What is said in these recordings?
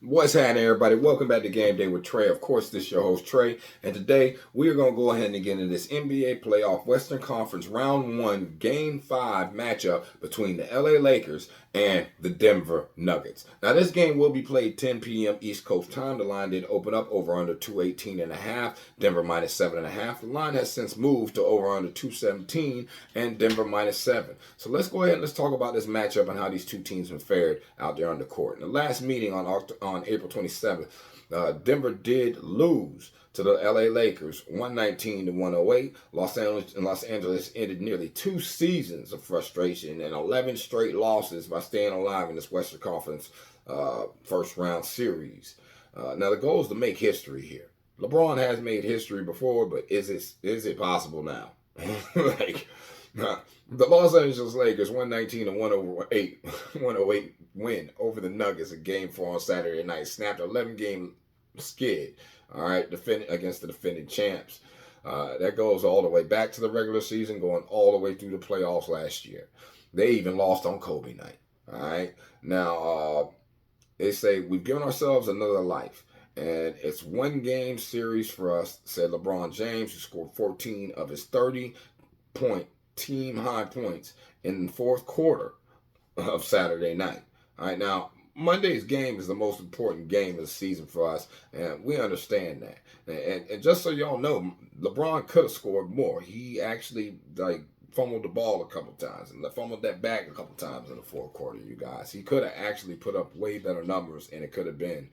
What's happening, everybody? Welcome back to Game Day with Trey. Of course, this is your host, Trey. And today, we are going to go ahead and get into this NBA playoff Western Conference Round 1 Game 5 matchup between the LA Lakers and the Denver Nuggets. Now, this game will be played 10 p.m. East Coast time. The line did open up over under 218.5. Denver minus 7.5. The line has since moved to over under 217 and Denver minus 7. So let's go ahead and let's talk about this matchup and how these two teams have fared out there on the court. In the last meeting on April 27th, Denver did lose to the LA Lakers 119 to 108. Los Angeles ended nearly 2 seasons of frustration and 11 straight losses by staying alive in this Western Conference first round series. Now the goal is to make history here. LeBron has made history before, but is it possible now? The Los Angeles Lakers 119 to 108 win over the Nuggets in Game 4 on Saturday night. Snapped an 11-game skid. All right, against the defending champs. That goes all the way back to the regular season, going all the way through the playoffs last year. They even lost on Kobe night. All right, now they say we've given ourselves another life. And it's 1-game series for us, said LeBron James, who scored 14 of his 30-point team high points in the fourth quarter of Saturday night. All right, now Monday's game is the most important game of the season for us, and we understand that. And just so y'all know, LeBron could have scored more. He actually fumbled the ball a couple times and fumbled that bag a couple times in the fourth quarter. You guys, he could have actually put up way better numbers, and it could have been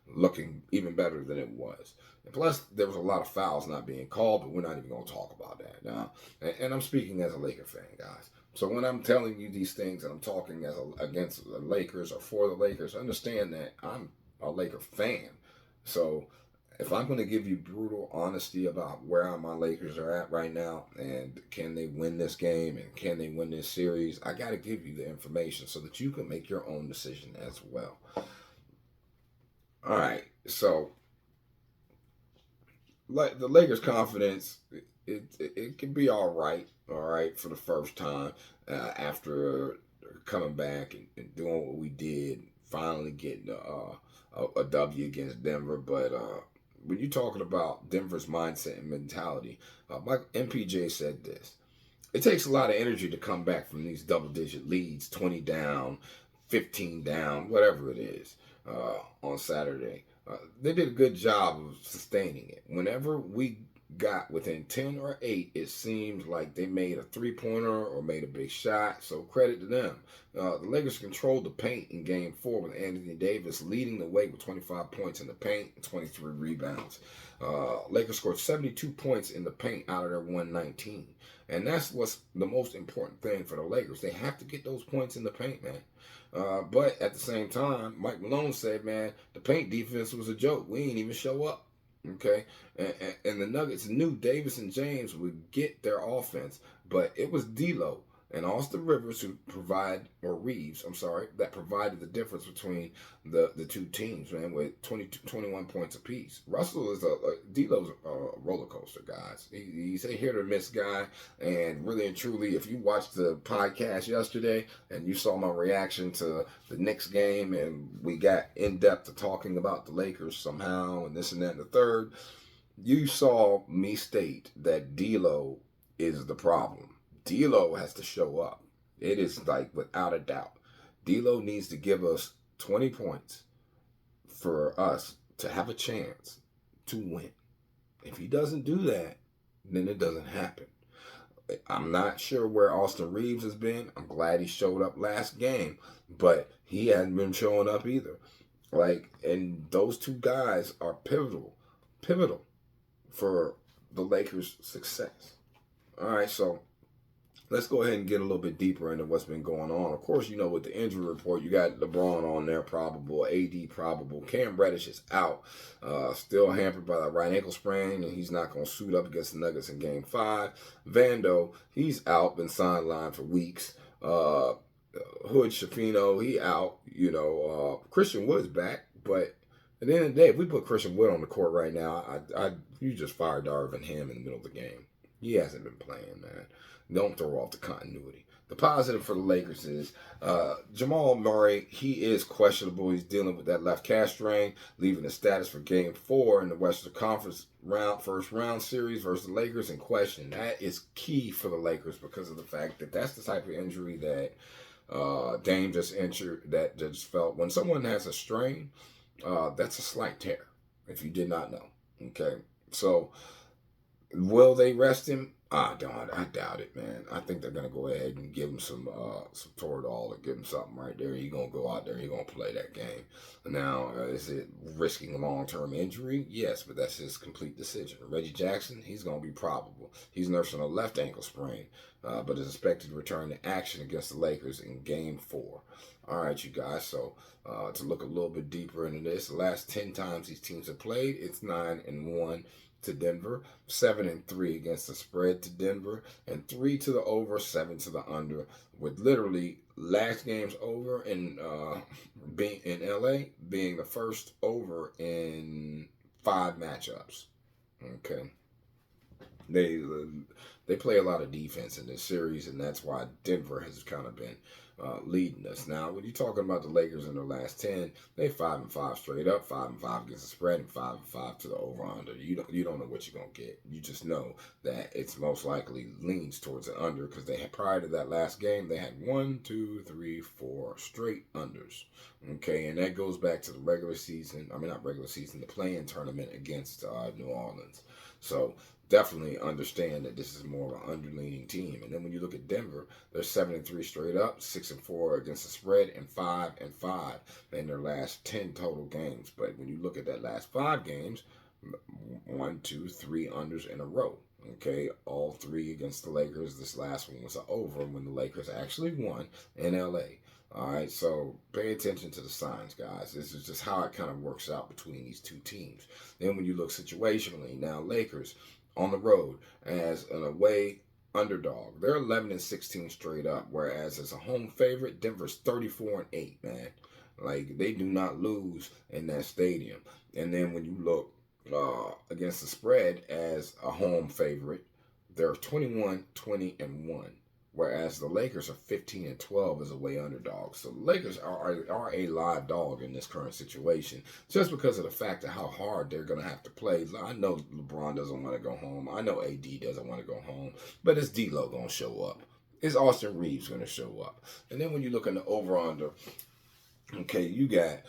looking even better than it was. And plus, there was a lot of fouls not being called, but we're not even going to talk about that now. And I'm speaking as a Laker fan, guys. So when I'm telling you these things and I'm talking against the Lakers or for the Lakers, understand that I'm a Laker fan. So if I'm going to give you brutal honesty about where my Lakers are at right now and can they win this game and can they win this series, I got to give you the information so that you can make your own decision as well. All right, so the Lakers' confidence, it can be all right, for the first time after coming back and doing what we did, finally getting a W against Denver. But when you're talking about Denver's mindset and mentality, MPJ said this: it takes a lot of energy to come back from these double-digit leads, 20 down, 15 down, whatever it is. On Saturday. They did a good job of sustaining it. Whenever we got within 10 or 8, it seems like they made a three-pointer or made a big shot, so credit to them. The Lakers controlled the paint in Game 4 with Anthony Davis leading the way with 25 points in the paint and 23 rebounds. Lakers scored 72 points in the paint out of their 119. And that's what's the most important thing for the Lakers. They have to get those points in the paint, man. But at the same time, Mike Malone said, man, the paint defense was a joke. We ain't even show up. Okay? And the Nuggets knew Davis and James would get their offense, but it was D'Lo and Austin Rivers that provided the difference between the two teams, man, with 21 points apiece. Russell is D'Lo's a roller coaster, guys. He's a hit or miss guy, and really and truly, if you watched the podcast yesterday and you saw my reaction to the Knicks game, and we got in depth to talking about the Lakers somehow and this and that and the third, you saw me state that D'Lo is the problem. D'Lo has to show up. It is without a doubt. D'Lo needs to give us 20 points for us to have a chance to win. If he doesn't do that, then it doesn't happen. I'm not sure where Austin Reeves has been. I'm glad he showed up last game, but he hasn't been showing up either. And those two guys are pivotal for the Lakers' success. All right, so let's go ahead and get a little bit deeper into what's been going on. Of course, with the injury report, you got LeBron on there, probable, AD probable. Cam Reddish is out, still hampered by that right ankle sprain, and he's not going to suit up against the Nuggets in Game 5. Vando, he's out, been sidelined for weeks. Hood Schifino, he out. Christian Wood's back, but at the end of the day, if we put Christian Wood on the court right now, you just fire Darvin Ham in the middle of the game. He hasn't been playing, man. Don't throw off the continuity. The positive for the Lakers is Jamal Murray. He is questionable. He's dealing with that left calf strain, leaving the status for Game 4 in the Western Conference first round series versus the Lakers in question. That is key for the Lakers because of the fact that that's the type of injury that Dame just injured. That just felt when someone has a strain, that's a slight tear. If you did not know, okay, so. Will they rest him? I doubt it, man. I think they're gonna go ahead and give him some Toradol or give him something right there. He's gonna go out there. He's gonna play that game. Now, is it risking a long-term injury? Yes, but that's his complete decision. Reggie Jackson, he's gonna be probable. He's nursing a left ankle sprain, but is expected to return to action against the Lakers in Game 4. All right, you guys. So to look a little bit deeper into this, the last 10 times these teams have played, it's 9-1. To Denver, 7-3 against the spread to Denver, and 3 to the over, 7 to the under, with literally last game's over in being in LA being the first over in 5 matchups. Okay, they play a lot of defense in this series, and that's why Denver has kind of been leading us. Now, when you're talking about the Lakers in their last 10, they 5-5 straight up, 5-5 against the spread, and 5-5 to the over/under. You don't know what you're gonna get. You just know that it's most likely leans towards an under because they had prior to that last game they had 1, 2, 3, 4 straight unders. Okay, and that goes back to the regular season. I mean, not regular season, the play-in tournament against New Orleans. So definitely understand that this is more of an underleaning team. And then when you look at Denver, they're 7-3 straight up, 6-4 against the spread, and 5-5 in their last 10 total games. But when you look at that last 5 games, 1, 2, 3 unders in a row. Okay, all 3 against the Lakers. This last one was an over when the Lakers actually won in LA. All right, so pay attention to the signs, guys. This is just how it kind of works out between these two teams. Then when you look situationally, now Lakers on the road as an away underdog. They're 11-16 straight up, whereas as a home favorite, Denver's 34-8, man. Like, they do not lose in that stadium. And then when you look against the spread as a home favorite, they're 21-20-1. Whereas the Lakers are 15-12 as away underdogs. So the Lakers are a live dog in this current situation just because of the fact of how hard they're going to have to play. I know LeBron doesn't want to go home. I know AD doesn't want to go home. But is D-Lo going to show up? Is Austin Reeves going to show up? And then when you look in the over-under, okay, you got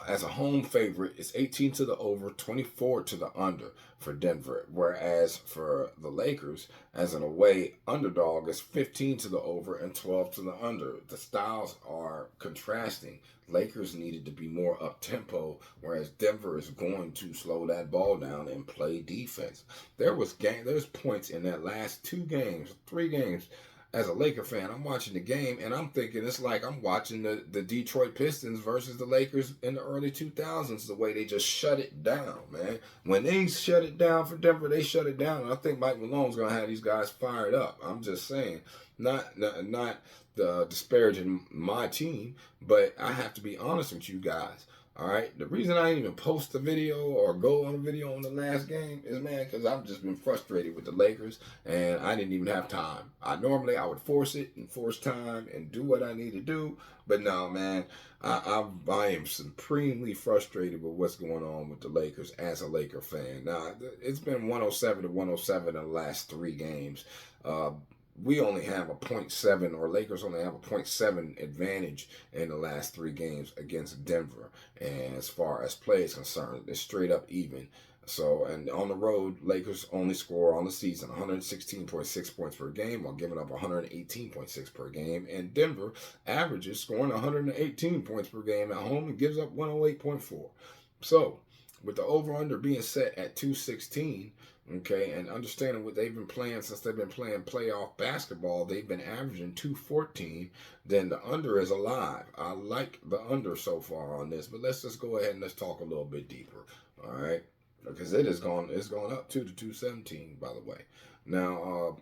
as a home favorite, it's 18 to the over, 24 to the under for Denver. Whereas for the Lakers, as an away underdog, it's 15 to the over and 12 to the under. The styles are contrasting. Lakers needed to be more up-tempo, whereas Denver is going to slow that ball down and play defense. There's points in that last 3 games. As a Laker fan, I'm watching the game and I'm thinking it's like I'm watching the Detroit Pistons versus the Lakers in the early 2000s, the way they just shut it down, man. When they shut it down for Denver, they shut it down. And I think Mike Malone's going to have these guys fired up. I'm just saying, not disparaging my team, but I have to be honest with you guys. All right, the reason I didn't even post a video or go on a video on the last game is, man, because I've just been frustrated with the Lakers and I didn't even have time. I would force it and force time and do what I need to do, but no, man, I am supremely frustrated with what's going on with the Lakers as a Laker fan. Now, it's been 107-107 in the last 3 games. We only have a 0.7, or Lakers only have a 0.7 advantage in the last 3 games against Denver. And as far as play is concerned, it's straight up even. So, and on the road, Lakers only score on the season 116.6 points per game while giving up 118.6 per game. And Denver averages scoring 118 points per game at home and gives up 108.4. So, with the over-under being set at 216, okay, and understanding what they've been playing since they've been playing playoff basketball, they've been averaging 214, then the under is alive. I like the under so far on this, but let's just go ahead and let's talk a little bit deeper, all right? Because it's gone up to 217, by the way. Now,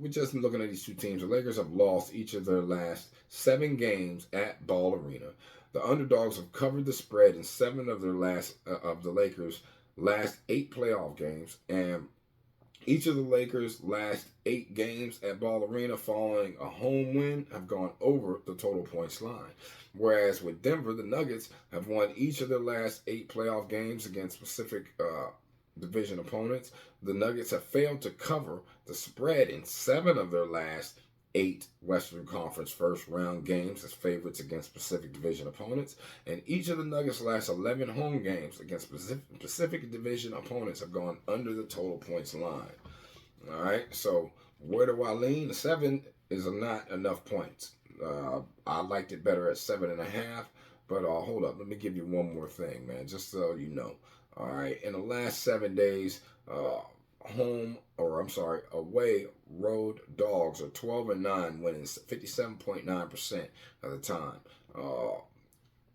we're just looking at these two teams. The Lakers have lost each of their last 7 games at Ball Arena. The underdogs have covered the spread in 7 of the Lakers' last 8 playoff games, and Each of the Lakers' last 8 games at Ball Arena following a home win have gone over the total points line. Whereas with Denver, the Nuggets have won each of their last 8 playoff games against specific division opponents. The Nuggets have failed to cover the spread in 7 of their last 8 Western Conference first round games as favorites against Pacific Division opponents, and each of the Nuggets' last 11 home games against Pacific Division opponents have gone under the total points line. All right, so where do I lean? 7 is not enough points. I liked it better at 7.5, but hold up, let me give you one more thing, man, just so you know. All right, in the last 7 days, away road dogs are 12-9, winning 57.9% of the time.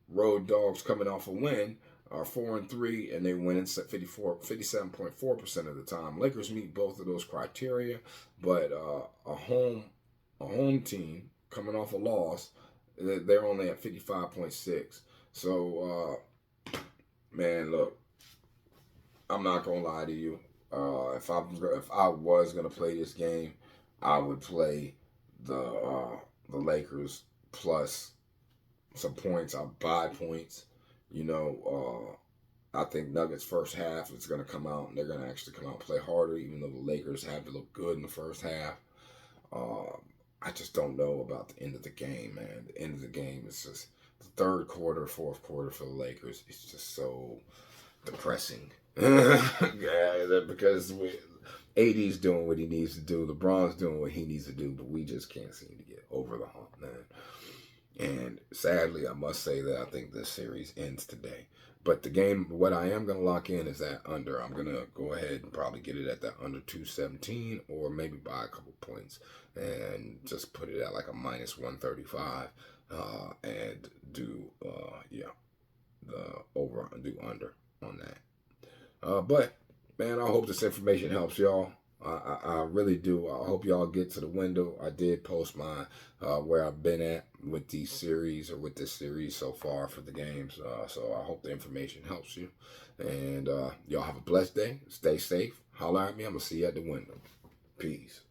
Road dogs coming off a win are 4-3, and they win 57.4% of the time. Lakers meet both of those criteria, but a home team coming off a loss, they're only at 55.6. So, man, look, I'm not gonna lie to you. If I was gonna play this game, I would play the Lakers plus some points. I'll buy points. You know, I think Nuggets first half is gonna come out and they're gonna actually come out and play harder, even though the Lakers have to look good in the first half. I just don't know about the end of the game, man. The end of the game is just the third quarter, fourth quarter for the Lakers. It's just so depressing. Yeah, because AD's doing what he needs to do. LeBron's doing what he needs to do, but we just can't seem to get over the hump, man. And sadly, I must say that I think this series ends today. But the game, what I am going to lock in is that under. I'm going to go ahead and probably get it at that under 217 or maybe buy a couple points and just put it at like a minus 135 and do, the over and do under on that. But, man, I hope this information helps y'all. I really do. I hope y'all get to the window. I did post my where I've been at with these series or with this series so far for the games. So I hope the information helps you. And y'all have a blessed day. Stay safe. Holler at me. I'm going to see you at the window. Peace.